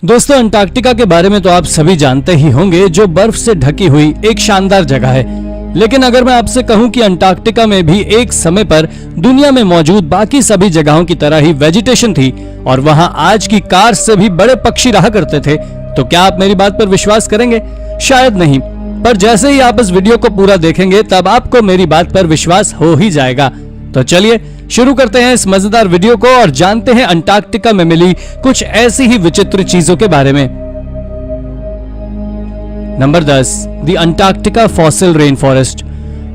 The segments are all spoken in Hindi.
दोस्तों, अंटार्कटिका के बारे में तो आप सभी जानते ही होंगे, जो बर्फ से ढकी हुई एक शानदार जगह है। लेकिन अगर मैं आपसे कहूं कि अंटार्कटिका में भी एक समय पर दुनिया में मौजूद बाकी सभी जगहों की तरह ही वेजिटेशन थी और वहां आज की कार से भी बड़े पक्षी रहा करते थे, तो क्या आप मेरी बात पर विश्वास करेंगे? शायद नहीं, पर जैसे ही आप इस वीडियो को पूरा देखेंगे तब आपको मेरी बात पर विश्वास हो ही जाएगा। तो चलिए शुरू करते हैं इस मजेदार वीडियो को और जानते हैं अंटार्कटिका में मिली कुछ ऐसी ही विचित्र चीजों के बारे में। Number 10, the Antarctica fossil rain forest.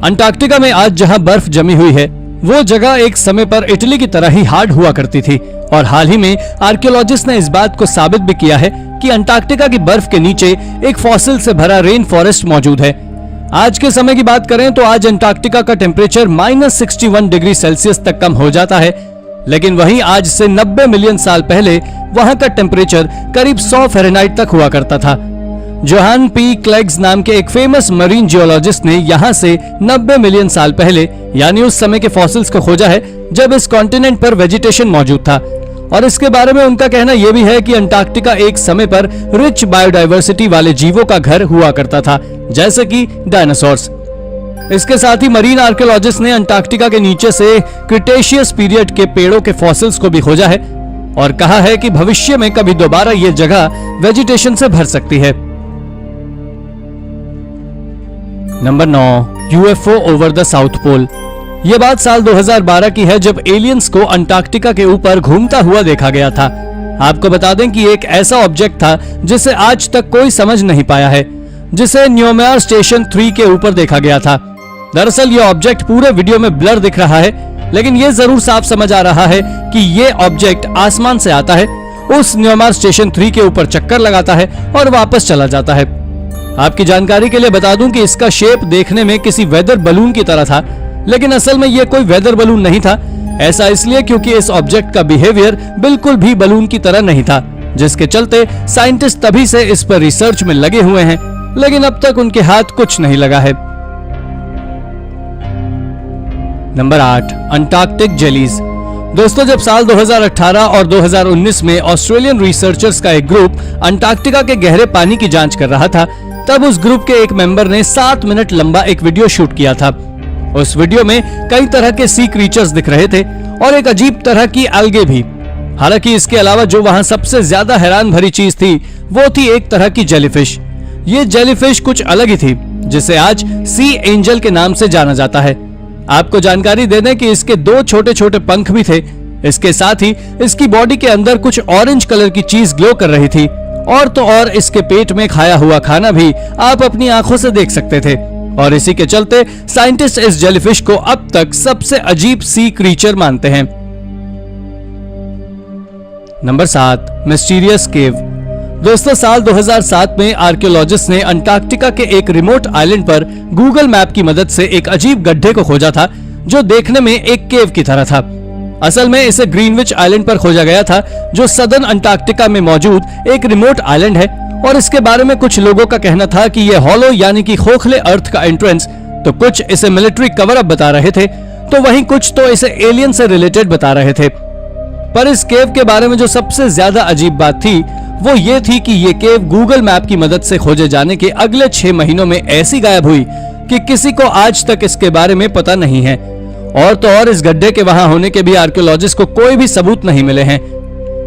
Antarctica में आज जहां बर्फ जमी हुई है, वो जगह एक समय पर इटली की तरह ही हार्ड हुआ करती थी और हाल ही में आर्कियोलॉजिस्ट ने इस बात को साबित भी किया है कि अंटार्कटिका की बर्फ के नीचे एक फॉसिल से भरा रेन फॉरेस्ट मौजूद है। आज के समय की बात करें तो आज अंटार्कटिका का टेम्परेचर -61 डिग्री सेल्सियस तक कम हो जाता है, लेकिन वहीं आज से 90 मिलियन साल पहले वहां का टेम्परेचर करीब 100 फ़ारेनहाइट तक हुआ करता था। जोहान पी क्लेग्स नाम के एक फेमस मरीन जियोलॉजिस्ट ने यहां से 90 मिलियन साल पहले यानी उस समय के फॉसिल्स को खोजा है जब इस कॉन्टिनेंट पर वेजिटेशन मौजूद था। और इसके बारे में उनका कहना यह भी है कि अंटार्कटिका एक समय पर रिच बायोडायवर्सिटी वाले जीवों का घर हुआ करता था, जैसे कि डायनासोर्स। इसके साथ ही मरीन आर्कियोलॉजिस्ट ने अंटार्कटिका के नीचे से क्रिटेशियस पीरियड के पेड़ों के फॉसिल्स को भी खोजा है और कहा है कि भविष्य में कभी दोबारा यह जगह वेजिटेशन से भर सकती है। Number 9, UFO over the south pole. यह बात साल 2012 की है जब एलियंस को अंटार्कटिका के ऊपर घूमता हुआ देखा गया था। आपको बता दें कि एक ऐसा ऑब्जेक्ट था जिसे आज तक कोई समझ नहीं पाया है, जिसे न्यूमेयर स्टेशन 3 के ऊपर देखा गया था। दरअसल यह ऑब्जेक्ट पूरे वीडियो में ब्लर दिख रहा है, लेकिन यह जरूर साफ समझ आ रहा है कि यह ऑब्जेक्ट आसमान से आता है, उस न्यूमेयर स्टेशन 3 के ऊपर चक्कर लगाता है और वापस चला जाता है। आपकी जानकारी के लिए बता दूं कि इसका शेप देखने में किसी वेदर बलून की तरह था, लेकिन असल में यह कोई वेदर बलून नहीं था। ऐसा इसलिए क्योंकि इस ऑब्जेक्ट का बिहेवियर बिल्कुल भी बलून की तरह नहीं था, जिसके चलते साइंटिस्ट तभी से इस पर रिसर्च में लगे हुए हैं, लेकिन अब तक उनके हाथ कुछ नहीं लगा है। Number 8, Antarctic jellies. दोस्तों, जब साल 2018 और 2019 में ऑस्ट्रेलियन रिसर्चर्स का एक ग्रुप अंटार्कटिका के गहरे पानी की जांच कर रहा था, तब उस ग्रुप के एक मेंबर ने 7 मिनट लंबा एक वीडियो शूट किया था। उस वीडियो में कई तरह के सी क्रीचर्स दिख रहे थे और एक अजीब तरह की एल्गे भी। हालांकि इसके अलावा जो वहां सबसे ज्यादा हैरान भरी चीज थी वो थी एक तरह की जेलीफिश। ये जेलीफिश कुछ अलग ही थी, जिसे आज सी एंजल के नाम से जाना जाता है। आपको जानकारी दे दें कि इसके 2 छोटे छोटे पंख भी थे। इसके साथ ही इसकी बॉडी के अंदर कुछ ऑरेंज कलर की चीज ग्लो कर रही थी और तो और इसके पेट में खाया हुआ खाना भी आप अपनी आंखों से देख सकते थे। और इसी के चलते साइंटिस्ट इस जेलीफिश को अब तक सबसे अजीब सी क्रीचर मानते हैं। Number 7, mysterious cave. दोस्तों, साल 2007 में आर्कियोलॉजिस्ट ने अंटार्कटिका के एक रिमोट आइलैंड पर गूगल मैप की मदद से एक अजीब गड्ढे को खोजा था, जो देखने में एक केव की तरह था। असल में इसे ग्रीनविच आइलैंड पर खोजा गया था, जो सदर्न अंटार्कटिका में मौजूद एक रिमोट आइलैंड है। और इसके बारे में कुछ लोगों का कहना था कि यह हॉलो यानी कि खोखले अर्थ का एंट्रेंस, तो कुछ इसे मिलिट्री कवर अप बता रहे थे, तो वहीं कुछ तो इसे एलियन से रिलेटेड बता रहे थे। पर इस केव के बारे में जो सबसे ज्यादा अजीब बात थी वो ये थी कि ये केव गूगल मैप की मदद से खोजे जाने के अगले 6 महीनों में ऐसी गायब हुई कि किसी को आज तक इसके बारे में पता नहीं है। और तो और इस गड्ढे के वहां होने के भी आर्कियोलॉजिस्ट को कोई भी सबूत नहीं मिले हैं।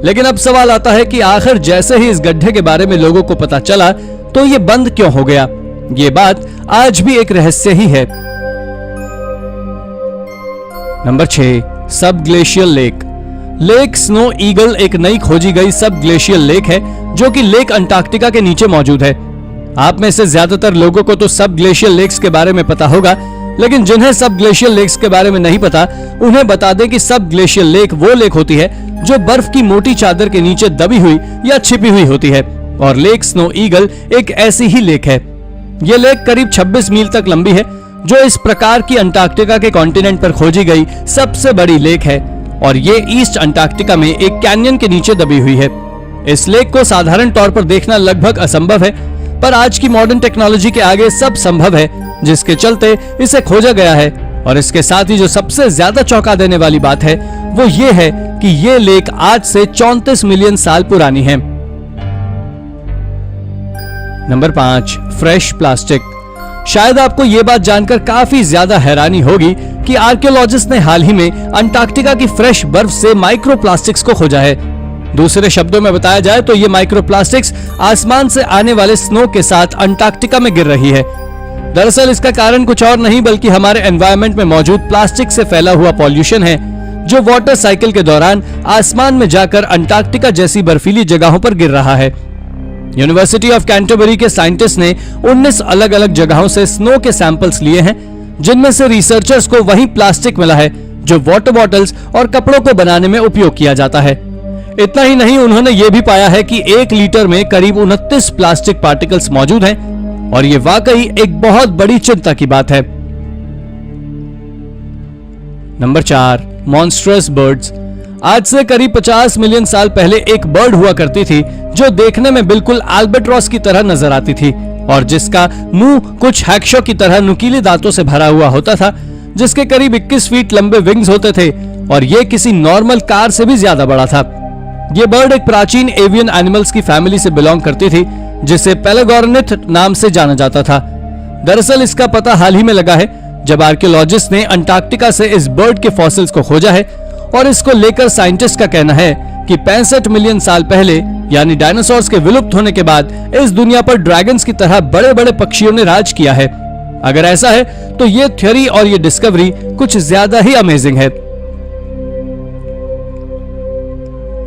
लेकिन अब सवाल आता है कि आखिर जैसे ही इस गड्ढे के बारे में लोगों को पता चला तो ये बंद क्यों हो गया? ये बात आज भी एक रहस्य ही है। नंबर 6, सब glacial lake. Lake snow eagle एक नई खोजी गई सब ग्लेशियल लेक है, जो कि लेक अंटार्कटिका के नीचे मौजूद है। आप में से ज्यादातर लोगों को तो सब ग्लेशियल लेक्स के बारे में पता होगा, लेकिन जिन्हें सब ग्लेशियल लेक्स के बारे में नहीं पता उन्हें बता दें कि सब ग्लेशियल लेक वो लेक होती है जो बर्फ की मोटी चादर के नीचे दबी हुई या छिपी हुई होती है, और लेक स्नो ईगल एक ऐसी ही लेक है। यह लेक करीब 26 मील तक लंबी है, जो इस प्रकार की अंटार्कटिका के कॉन्टिनेंट पर खोजी गई सबसे बड़ी लेक है, और ये ईस्ट अंटार्कटिका में एक कैन्यन के नीचे दबी हुई है। इस लेक को साधारण तौर पर देखना लगभग असंभव है, पर आज की मॉडर्न टेक्नोलॉजी के आगे सब संभव है, जिसके चलते इसे खोजा गया है। और इसके साथ ही जो सबसे ज्यादा चौंका देने वाली बात है वो ये है कि ये लेक आज से 34 मिलियन साल पुरानी है। Number 5, fresh plastic. शायद आपको ये बात जानकर काफी ज्यादा हैरानी होगी कि आर्कियोलॉजिस्ट ने हाल ही में अंटार्कटिका की फ्रेश बर्फ से माइक्रो प्लास्टिक्स को खोजा है। दूसरे शब्दों में बताया जाए तो ये माइक्रो प्लास्टिक्स आसमान से आने वाले स्नो के साथ अंटार्कटिका में गिर रही है। दरअसल इसका कारण कुछ और नहीं बल्कि हमारे एनवायरनमेंट में मौजूद प्लास्टिक से फैला हुआ पॉल्यूशन है, जो वाटर साइकिल के दौरान आसमान में जाकर अंटार्कटिका जैसी बर्फीली जगहों पर गिर रहा है। यूनिवर्सिटी ऑफ कैंटरबरी के साइंटिस्ट ने 19 अलग अलग जगहों से स्नो के सैंपल्स लिए हैं, जिनमें से रिसर्चर्स को वही प्लास्टिक मिला है जो वाटर बॉटल्स और कपड़ों को बनाने में उपयोग किया जाता है। इतना ही नहीं, उन्होंने ये भी पाया है कि 1 लीटर में करीब 29 प्लास्टिक पार्टिकल्स मौजूद हैं और ये वाकई एक बहुत बड़ी चिंता की बात है। Number 4, monstrous birds. आज से करीब 50 मिलियन साल पहले एक बर्ड हुआ करती थी जो देखने में बिल्कुल अल्बाट्रॉस की तरह नजर आती थी और जिसका मुंह कुछ हैक्शो की तरह नुकीले दांतों से भरा हुआ होता था, जिसके करीब 21 फीट लंबे विंग्स होते थे और ये किसी नॉर्मल कार से भी ज्यादा बड़ा था। ये बर्ड एक प्राचीन एवियन एनिमल्स की फैमिली से बिलोंग करती थी जिसे पेलेगोर्निथ नाम से जाना जाता था। दरअसल इसका पता हाल ही में लगा है जब आर्कियोलॉजिस्ट ने अंटार्कटिका से इस बर्ड के फॉसिल्स को खोजा है और इसको लेकर साइंटिस्ट का कहना है कि 65 मिलियन साल पहले यानी डायनासोर्स के विलुप्त होने के बाद इस दुनिया पर ड्रैगन्स की तरह बड़े बड़े पक्षियों ने राज किया है। अगर ऐसा है तो ये थ्योरी और ये डिस्कवरी कुछ ज्यादा ही अमेजिंग है।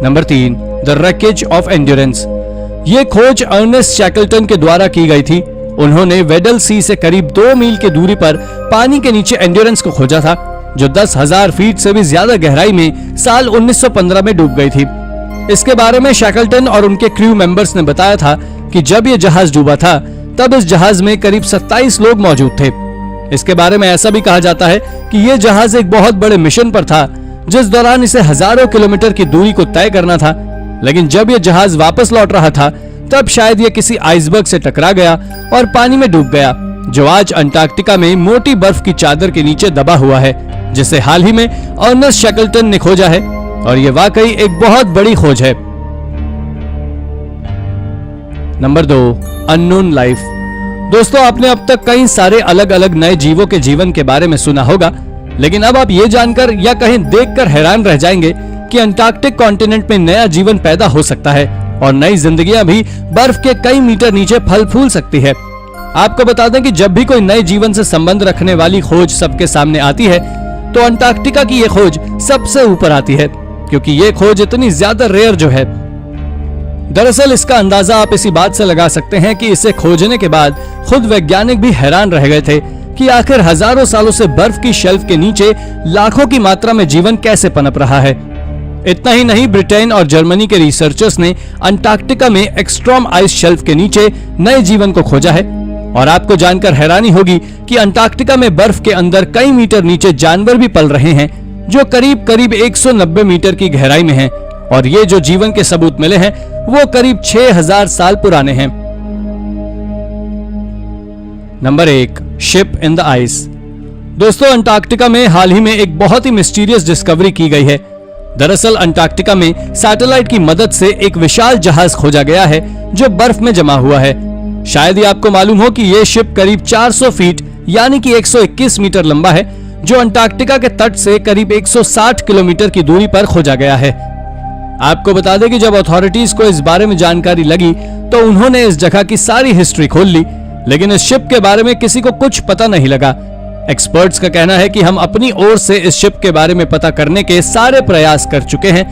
Number 3, the wreckage of endurance. ये खोज अर्नेस्ट शैकल्टन के द्वारा की गई थी। उन्होंने वेडल सी से करीब 2 मील की दूरी पर पानी के नीचे एंड्योरेंस को खोजा था, जो 10,000 फीट से भी ज्यादा गहराई में साल 1915 में डूब गई थी। इसके बारे में शैकल्टन और उनके क्रू मेंबर्स ने बताया था कि जब ये जहाज डूबा था तब इस जहाज में करीब 27 लोग मौजूद थे। इसके बारे में ऐसा भी कहा जाता है कि ये जहाज एक बहुत बड़े मिशन पर था जिस दौरान इसे हजारों किलोमीटर की दूरी को तय करना था, लेकिन जब ये जहाज वापस लौट रहा था तब शायद ये किसी आइसबर्ग से टकरा गया और पानी में डूब गया, जो आज अंटार्कटिका में मोटी बर्फ की चादर के नीचे दबा हुआ है, जिसे हाल ही में अर्नेस्ट शैकल्टन ने खोजा है और ये वाकई एक बहुत बड़ी खोज है। Number 2, unknown life. दोस्तों, आपने अब तक कई सारे अलग अलग नए जीवों के जीवन के बारे में सुना होगा, लेकिन अब आप ये जानकर या कहीं देखकर हैरान रह जाएंगे कि अंटार्कटिक कॉन्टिनेंट में नया जीवन पैदा हो सकता है और नई जिंदगियां भी बर्फ के कई मीटर नीचे फल फूल सकती है। आपको बता दें कि जब भी कोई नए जीवन से संबंध रखने वाली खोज सबके सामने आती है तो अंटार्कटिका की ये खोज सबसे ऊपर आती है, क्योंकि ये खोज इतनी ज्यादा रेयर जो है। दरअसल इसका अंदाजा आप इसी बात से लगा सकते हैं कि इसे खोजने के बाद खुद वैज्ञानिक भी हैरान रह गए थे कि आखिर हजारों सालों से बर्फ की शेल्फ के नीचे लाखों की मात्रा में जीवन कैसे पनप रहा है। इतना ही नहीं, ब्रिटेन और जर्मनी के रिसर्चर्स ने अंटार्कटिका में एक्सट्रीम आइस शेल्फ के नीचे नए जीवन को खोजा है और आपको जानकर हैरानी होगी कि अंटार्कटिका में बर्फ के अंदर कई मीटर नीचे जानवर भी पल रहे हैं जो करीब करीब 190 मीटर की गहराई में हैं और ये जो जीवन के सबूत मिले हैं वो करीब 6000 साल पुराने हैं। Number 1, ship in the ice. दोस्तों, अंटार्कटिका में हाल ही में एक बहुत ही मिस्टीरियस डिस्कवरी की गई है। दरअसल अंटार्कटिका में सैटेलाइट की मदद से एक विशाल जहाज खोजा गया है जो बर्फ में जमा हुआ है। शायद ही आपको मालूम हो कि यह शिप करीब 400 फीट यानी कि 121 मीटर लंबा है, जो अंटार्कटिका के तट से करीब 160 किलोमीटर की दूरी पर खोजा गया है। आपको बता दें कि जब अथॉरिटीज को इस बारे में जानकारी लगी तो उन्होंने इस जगह की सारी हिस्ट्री खोल ली, लेकिन इस शिप के बारे में किसी को कुछ पता नहीं लगा। एक्सपर्ट्स का कहना है कि हम अपनी ओर से इस शिप के बारे में पता करने के सारे प्रयास कर चुके हैं,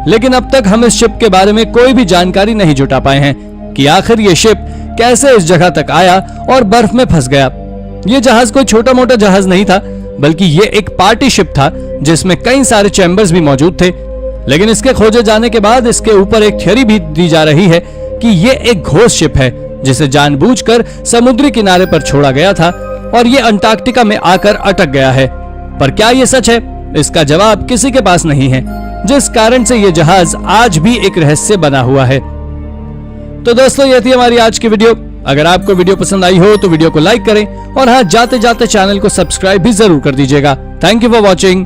लेकिन अब तक हम इस शिप के बारे में कोई भी जानकारी नहीं जुटा पाए हैं कि आखिर ये शिप कैसे इस जगह तक आया और बर्फ में फंस गया। ये जहाज कोई छोटा मोटा जहाज नहीं था, बल्कि ये एक पार्टी शिप था जिसमें कई सारे चैम्बर्स भी मौजूद थे। लेकिन इसके खोजे जाने के बाद इसके ऊपर एक थ्योरी भी दी जा रही है कि ये एक घोस्ट शिप है जिसे जानबूझकर समुद्री किनारे पर छोड़ा गया था और ये अंटार्कटिका में आकर अटक गया है। पर क्या ये सच है? इसका जवाब किसी के पास नहीं है, जिस कारण से ये जहाज आज भी एक रहस्य बना हुआ है। तो दोस्तों, ये थी हमारी आज की वीडियो। अगर आपको वीडियो पसंद आई हो तो वीडियो को लाइक करें और हाँ, जाते जाते चैनल को सब्सक्राइब भी जरूर कर दीजिएगा। Thank you for watching.